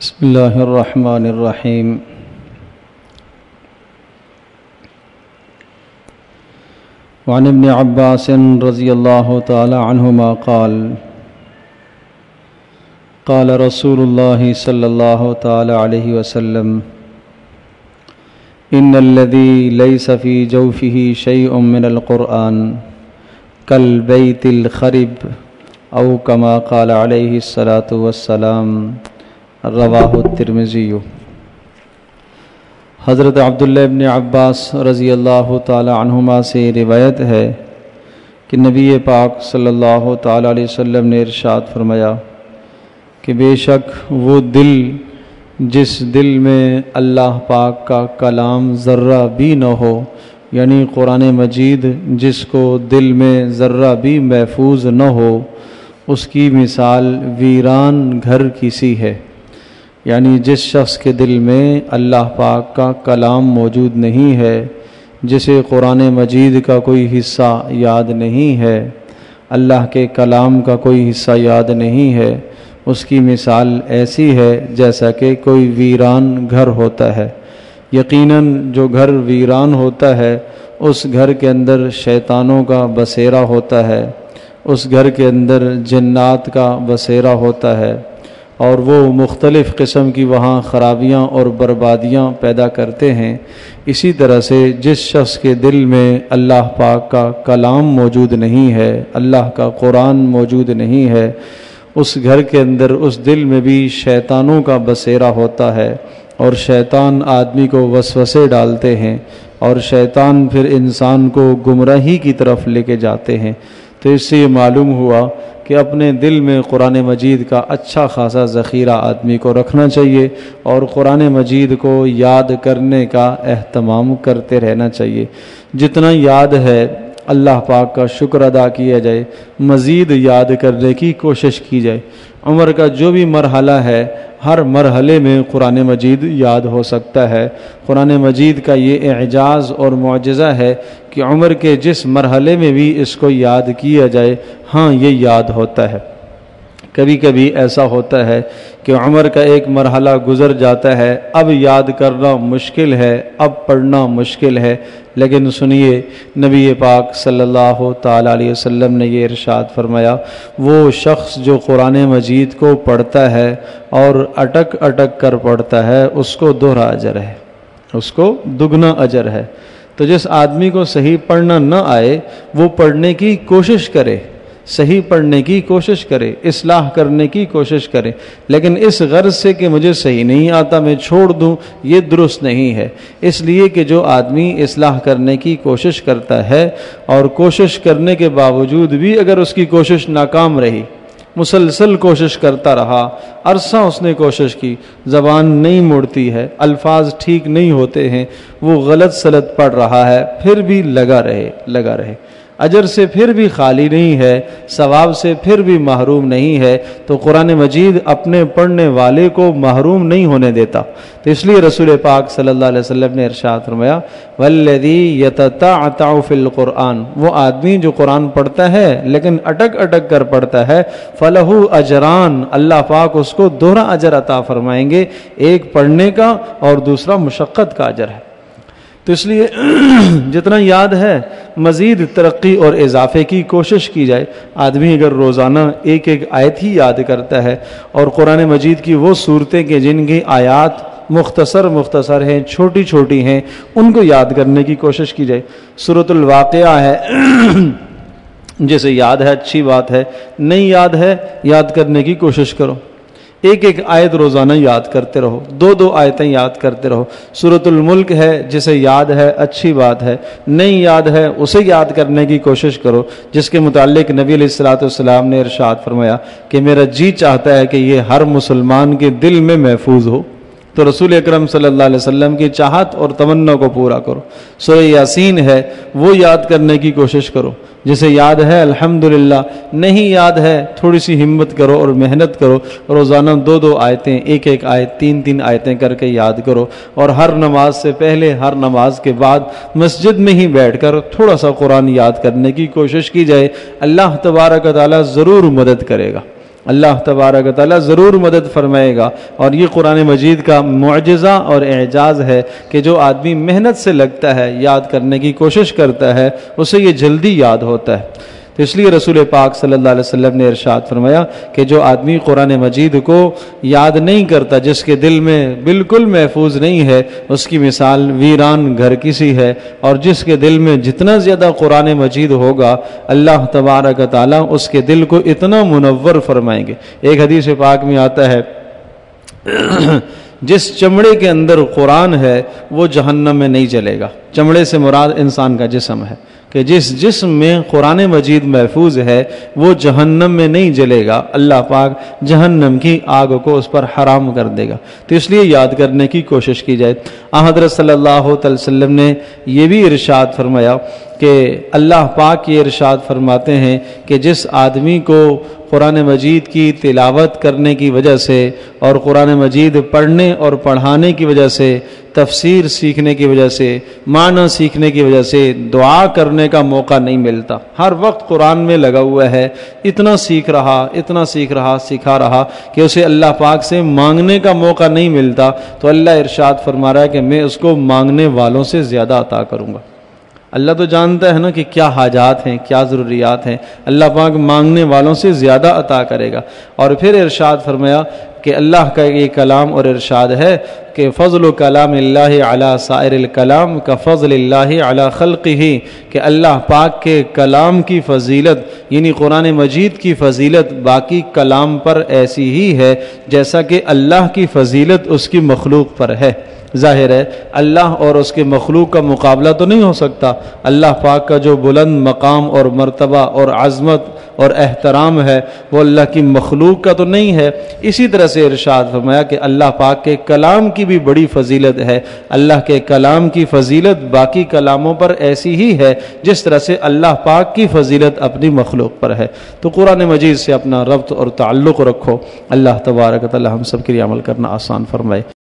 بسم اللہ الرحمن الرحیم وعن ابن عباس رضی اللہ تعالی عنہما قال قال رسول اللہ صلی اللہ تعالی علیہ وسلم ان الذي ليس في جوفه شيء من القرآن كالبيت الخرب او كما قال عليه الصلاة والسلام رواہ الترمذی۔ حضرت عبداللہ ابن عباس رضی اللہ تعالی عنہما سے روایت ہے کہ نبی پاک صلی اللہ تعالی علیہ وسلم نے ارشاد فرمایا کہ بے شک وہ دل جس دل میں اللہ پاک کا کلام ذرہ بھی نہ ہو، یعنی قرآن مجید جس کو دل میں ذرہ بھی محفوظ نہ ہو، اس کی مثال ویران گھر کی سی ہے۔ یعنی جس شخص کے دل میں اللہ پاک کا کلام موجود نہیں ہے، جسے قرآن مجید کا کوئی حصہ یاد نہیں ہے، اللہ کے کلام کا کوئی حصہ یاد نہیں ہے، اس کی مثال ایسی ہے جیسا کہ کوئی ویران گھر ہوتا ہے۔ یقیناً جو گھر ویران ہوتا ہے اس گھر کے اندر شیطانوں کا بسیرا ہوتا ہے، اس گھر کے اندر جنات کا بسیرا ہوتا ہے، اور وہ مختلف قسم کی وہاں خرابیاں اور بربادیاں پیدا کرتے ہیں۔ اسی طرح سے جس شخص کے دل میں اللہ پاک کا کلام موجود نہیں ہے، اللہ کا قرآن موجود نہیں ہے، اس گھر کے اندر اس دل میں بھی شیطانوں کا بسیرا ہوتا ہے، اور شیطان آدمی کو وسوسے ڈالتے ہیں، اور شیطان پھر انسان کو گمراہی کی طرف لے کے جاتے ہیں۔ تو اس سے یہ معلوم ہوا کہ اپنے دل میں قرآن مجید کا اچھا خاصا ذخیرہ آدمی کو رکھنا چاہیے، اور قرآن مجید کو یاد کرنے کا اہتمام کرتے رہنا چاہیے۔ جتنا یاد ہے اللہ پاک کا شکر ادا کیا جائے، مزید یاد کرنے کی کوشش کی جائے۔ عمر کا جو بھی مرحلہ ہے، ہر مرحلے میں قرآن مجید یاد ہو سکتا ہے۔ قرآن مجید کا یہ اعجاز اور معجزہ ہے کہ عمر کے جس مرحلے میں بھی اس کو یاد کیا جائے، ہاں یہ یاد ہوتا ہے۔ کبھی کبھی ایسا ہوتا ہے کہ عمر کا ایک مرحلہ گزر جاتا ہے، اب یاد کرنا مشکل ہے، اب پڑھنا مشکل ہے، لیکن سنیے نبی پاک صلی اللہ تعالی علیہ وسلم نے یہ ارشاد فرمایا، وہ شخص جو قرآن مجید کو پڑھتا ہے اور اٹک اٹک کر پڑھتا ہے، اس کو دوہرا اجر ہے، اس کو دگنا اجر ہے۔ تو جس آدمی کو صحیح پڑھنا نہ آئے وہ پڑھنے کی کوشش کرے، صحیح پڑھنے کی کوشش کرے، اصلاح کرنے کی کوشش کرے، لیکن اس غرض سے کہ مجھے صحیح نہیں آتا میں چھوڑ دوں، یہ درست نہیں ہے۔ اس لیے کہ جو آدمی اصلاح کرنے کی کوشش کرتا ہے اور کوشش کرنے کے باوجود بھی اگر اس کی کوشش ناکام رہی، مسلسل کوشش کرتا رہا، عرصہ اس نے کوشش کی، زبان نہیں مڑتی ہے، الفاظ ٹھیک نہیں ہوتے ہیں، وہ غلط سلط پڑھ رہا ہے، پھر بھی لگا رہے، اجر سے پھر بھی خالی نہیں ہے، ثواب سے پھر بھی محروم نہیں ہے، تو قرآن مجید اپنے پڑھنے والے کو محروم نہیں ہونے دیتا۔ تو اس لیے رسول پاک صلی اللہ علیہ وسلم نے ارشاد فرمایا، والذی یتتعتع فی القرآن، وہ آدمی جو قرآن پڑھتا ہے لیکن اٹک اٹک کر پڑھتا ہے، فلہ اجران، اللہ پاک اس کو دوہرا اجر عطا فرمائیں گے، ایک پڑھنے کا اور دوسرا مشقت کا اجر ہے۔ تو اس لیے جتنا یاد ہے مزید ترقی اور اضافے کی کوشش کی جائے۔ آدمی اگر روزانہ ایک ایک آیت ہی یاد کرتا ہے، اور قرآن مجید کی وہ صورتیں کہ جن کی آیات مختصر ہیں، چھوٹی چھوٹی ہیں، ان کو یاد کرنے کی کوشش کی جائے۔ سورۃ الواقعہ ہے جسے یاد ہے اچھی بات ہے، نہیں یاد ہے یاد کرنے کی کوشش کرو، ایک ایک آیت روزانہ یاد کرتے رہو، دو آیتیں یاد کرتے رہو۔ سورۃ الملک ہے جسے یاد ہے اچھی بات ہے، نہیں یاد ہے اسے یاد کرنے کی کوشش کرو، جس کے متعلق نبی علیہ الصلوۃ والسلام نے ارشاد فرمایا کہ میرا جی چاہتا ہے کہ یہ ہر مسلمان کے دل میں محفوظ ہو۔ تو رسول اکرم صلی اللہ علیہ وسلم کی چاہت اور تمنا کو پورا کرو۔ سورہ یاسین ہے وہ یاد کرنے کی کوشش کرو، جسے یاد ہے الحمدللہ، نہیں یاد ہے تھوڑی سی ہمت کرو اور محنت کرو، روزانہ دو آیتیں، ایک ایک آیت، تین آیتیں کر کے یاد کرو، اور ہر نماز سے پہلے ہر نماز کے بعد مسجد میں ہی بیٹھ کر تھوڑا سا قرآن یاد کرنے کی کوشش کی جائے۔ اللہ تبارک و تعالی ضرور مدد کرے گا، اللہ تبارک و تعالیٰ ضرور مدد فرمائے گا۔ اور یہ قرآن مجید کا معجزہ اور اعجاز ہے کہ جو آدمی محنت سے لگتا ہے، یاد کرنے کی کوشش کرتا ہے، اسے یہ جلدی یاد ہوتا ہے۔ تو اس لیے رسول پاک صلی اللہ علیہ وسلم نے ارشاد فرمایا کہ جو آدمی قرآن مجید کو یاد نہیں کرتا، جس کے دل میں بالکل محفوظ نہیں ہے، اس کی مثال ویران گھر کی سی ہے۔ اور جس کے دل میں جتنا زیادہ قرآن مجید ہوگا، اللہ تبارک و تعالیٰ اس کے دل کو اتنا منور فرمائیں گے۔ ایک حدیث پاک میں آتا ہے جس چمڑے کے اندر قرآن ہے وہ جہنم میں نہیں جلے گا۔ چمڑے سے مراد انسان کا جسم ہے کہ جس جسم میں قرآن مجید محفوظ ہے وہ جہنم میں نہیں جلے گا، اللہ پاک جہنم کی آگ کو اس پر حرام کر دے گا۔ تو اس لیے یاد کرنے کی کوشش کی جائے۔ حضرت صلی اللہ علیہ وسلم نے یہ بھی ارشاد فرمایا کہ اللہ پاک یہ ارشاد فرماتے ہیں کہ جس آدمی کو قرآن مجید کی تلاوت کرنے کی وجہ سے اور قرآن مجید پڑھنے اور پڑھانے کی وجہ سے، تفسیر سیکھنے کی وجہ سے، معنی سیکھنے کی وجہ سے دعا کرنے کا موقع نہیں ملتا، ہر وقت قرآن میں لگا ہوا ہے، اتنا سیکھ رہا سکھا رہا کہ اسے اللہ پاک سے مانگنے کا موقع نہیں ملتا، تو اللہ ارشاد فرما رہا ہے کہ میں اس کو مانگنے والوں سے زیادہ عطا کروں گا۔ اللہ تو جانتا ہے نا کہ کیا حاجات ہیں، کیا ضروریات ہیں، اللہ پاک مانگنے والوں سے زیادہ عطا کرے گا۔ اور پھر ارشاد فرمایا کہ اللہ کا یہ کلام اور ارشاد ہے کہ فضل کلام اللہ علی سائر الکلام کا فضل اللہ علی خلقہ، کہ اللہ پاک کے کلام کی فضیلت یعنی قرآن مجید کی فضیلت باقی کلام پر ایسی ہی ہے جیسا کہ اللہ کی فضیلت اس کی مخلوق پر ہے۔ ظاہر ہے اللہ اور اس کے مخلوق کا مقابلہ تو نہیں ہو سکتا، اللہ پاک کا جو بلند مقام اور مرتبہ اور عظمت اور احترام ہے وہ اللہ کی مخلوق کا تو نہیں ہے۔ اسی طرح سے ارشاد فرمایا کہ اللہ پاک کے کلام کی بھی بڑی فضیلت ہے، اللہ کے کلام کی فضیلت باقی کلاموں پر ایسی ہی ہے جس طرح سے اللہ پاک کی فضیلت اپنی مخلوق پر ہے۔ تو قرآن مجید سے اپنا ربط اور تعلق رکھو، اللہ تبارک و تعالی ہم سب کے لیے عمل کرنا آسان فرمائے۔